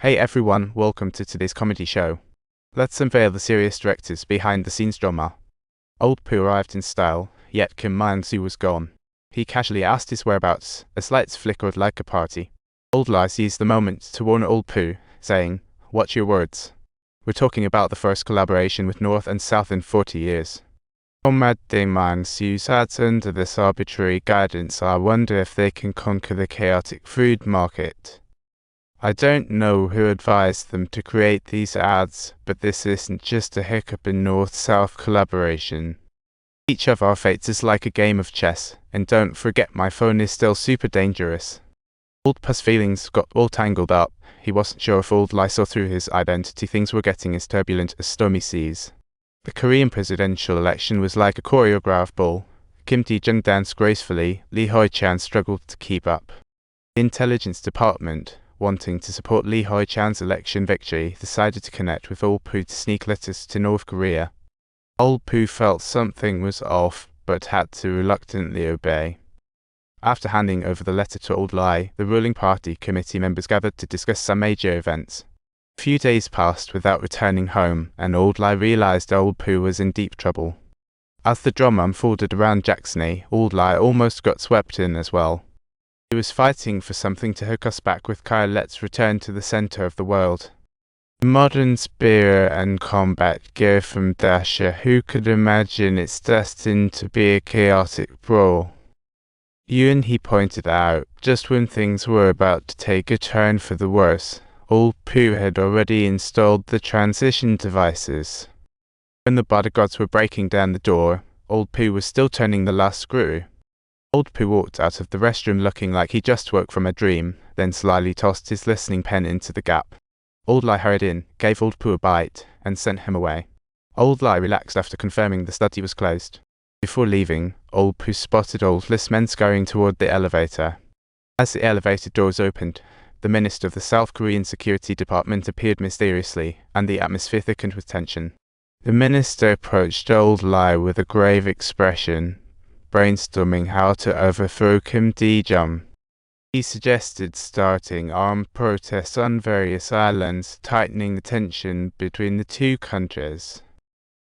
Hey everyone, welcome to today's comedy show. Let's unveil the serious directors behind the scenes drama. Old Pooh arrived in style, yet Kim Man-soo was gone. He casually asked his whereabouts, as lights flickered like a party. Old Lai seized the moment to warn Old Pooh, saying, "Watch your words. We're talking about the first collaboration with North and South in 40 years. Comrade Man-soo sat under this arbitrary guidance. I wonder if they can conquer the chaotic food market. I don't know who advised them to create these ads, but this isn't just a hiccup in North-South collaboration. Each of our fates is like a game of chess, and don't forget my phone is still super dangerous." Old Puh's feelings got all tangled up. He wasn't sure if Old Lai saw through his identity. Things were getting as turbulent as stormy seas. The Korean presidential election was like a choreographed ball. Kim Dae-jung danced gracefully. Lee Hoi-chan struggled to keep up. The intelligence department, wanting to support Lee Hoi-chan's election victory, decided to connect with Old Pooh to sneak letters to North Korea. Old Pooh felt something was off, but had to reluctantly obey. After handing over the letter to Old Lai, the ruling party committee members gathered to discuss some major events. A few days passed without returning home, and Old Lai realized Old Pooh was in deep trouble. As the drama unfolded around Jackson, Old Lai almost got swept in as well. He was fighting for something to hook us back with Kyle. Let's return to the center of the world. Modern spear and combat gear from Dasher. Who could imagine it's destined to be a chaotic brawl? Yoon, he pointed out, just when things were about to take a turn for the worse, Old Pooh had already installed the transition devices. When the bodyguards were breaking down the door, Old Pooh was still turning the last screw. Old Pooh walked out of the restroom looking like he just woke from a dream, then slyly tossed his listening pen into the gap. Old Lai hurried in, gave Old Pooh a bite, and sent him away. Old Lai relaxed after confirming the study was closed. Before leaving, Old Pooh spotted Old List men scurrying toward the elevator. As the elevator doors opened, the minister of the South Korean Security Department appeared mysteriously, and the atmosphere thickened with tension. The minister approached Old Lai with a grave expression, brainstorming how to overthrow Kim Dae-jung. He suggested starting armed protests on various islands, tightening the tension between the two countries.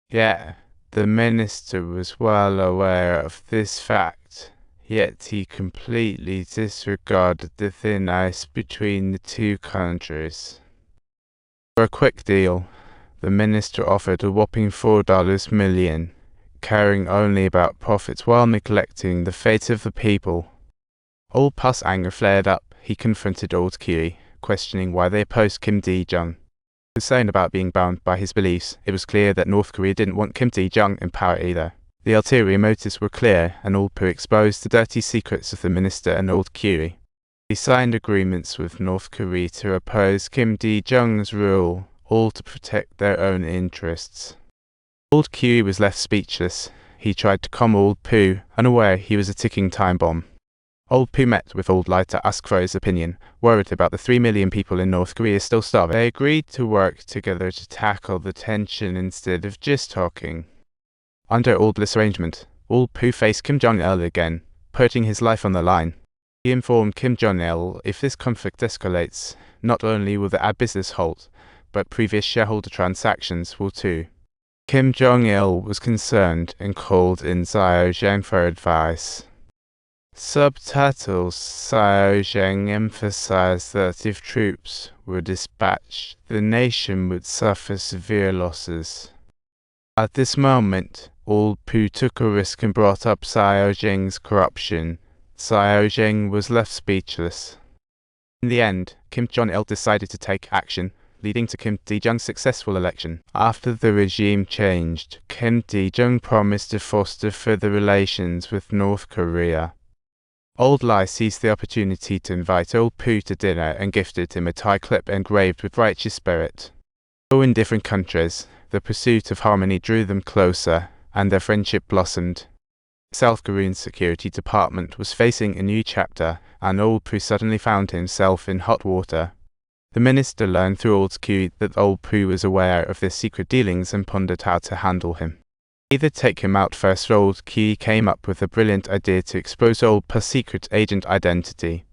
Yeah, the minister was well aware of this fact, yet he completely disregarded the thin ice between the two countries. For a quick deal, the minister offered a whopping $4 million, caring only about profits while neglecting the fate of the people. Old Puh's anger flared up. He confronted Old Kiwi, questioning why they opposed Kim Dae-jung. Concerned about being bound by his beliefs, it was clear that North Korea didn't want Kim Dae-jung in power either. The ulterior motives were clear, and Old Pooh exposed the dirty secrets of the minister and Old Kiwi. He signed agreements with North Korea to oppose Kim Dae-jung's rule, all to protect their own interests. Old Kiwi was left speechless. He tried to calm Old Pooh, unaware he was a ticking time bomb. Old Pooh met with Old Lai to ask for his opinion, worried about the 3 million people in North Korea still starving. They agreed to work together to tackle the tension instead of just talking. Under Old Lai's arrangement, Old Pooh faced Kim Jong-il again, putting his life on the line. He informed Kim Jong-il, if this conflict escalates, not only will the ad business halt, but previous shareholder transactions will too. Kim Jong-il was concerned and called in Xiao Zhang for advice. Subtitles. Xiao Zhang emphasized that if troops were dispatched, the nation would suffer severe losses. At this moment, Old Pooh took a risk and brought up Xiao Zhang's corruption. Xiao Zhang was left speechless. In the end, Kim Jong-il decided to take action, leading to Kim Dae-jung's successful election. After the regime changed, Kim Dae-jung promised to foster further relations with North Korea. Old Lai seized the opportunity to invite Old Pooh to dinner and gifted him a tie clip engraved with righteous spirit. Though in different countries, the pursuit of harmony drew them closer, and their friendship blossomed. The South Korean Security Department was facing a new chapter, and Old Pooh suddenly found himself in hot water. The minister learned through Old Q that Old Pooh was aware of their secret dealings and pondered how to handle him. Either take him out first, or Old Q came up with a brilliant idea to expose Old Puh's secret agent identity.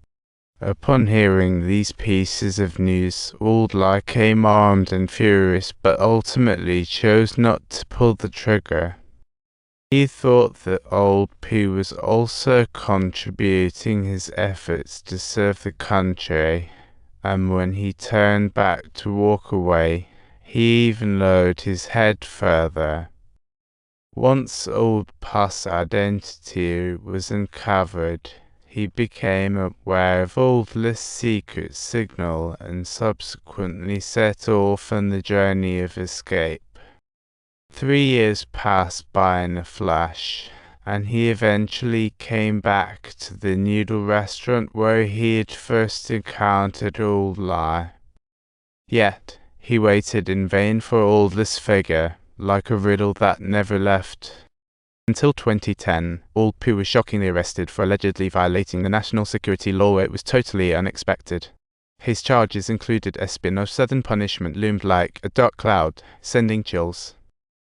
Upon hearing these pieces of news, Old Lie came armed and furious, but ultimately chose not to pull the trigger. He thought that Old Pooh was also contributing his efforts to serve the country, and when he turned back to walk away, he even lowered his head further. Once Old Puss's identity was uncovered, he became aware of Old List's secret signal and subsequently set off on the journey of escape. 3 years passed by in a flash, and he eventually came back to the noodle restaurant where he had first encountered Old Lie. Yet, he waited in vain for Old List's figure, like a riddle that never left. Until 2010, Old Pooh was shockingly arrested for allegedly violating the national security law. It was totally unexpected. His charges included a spin of sudden punishment loomed like a dark cloud, sending chills.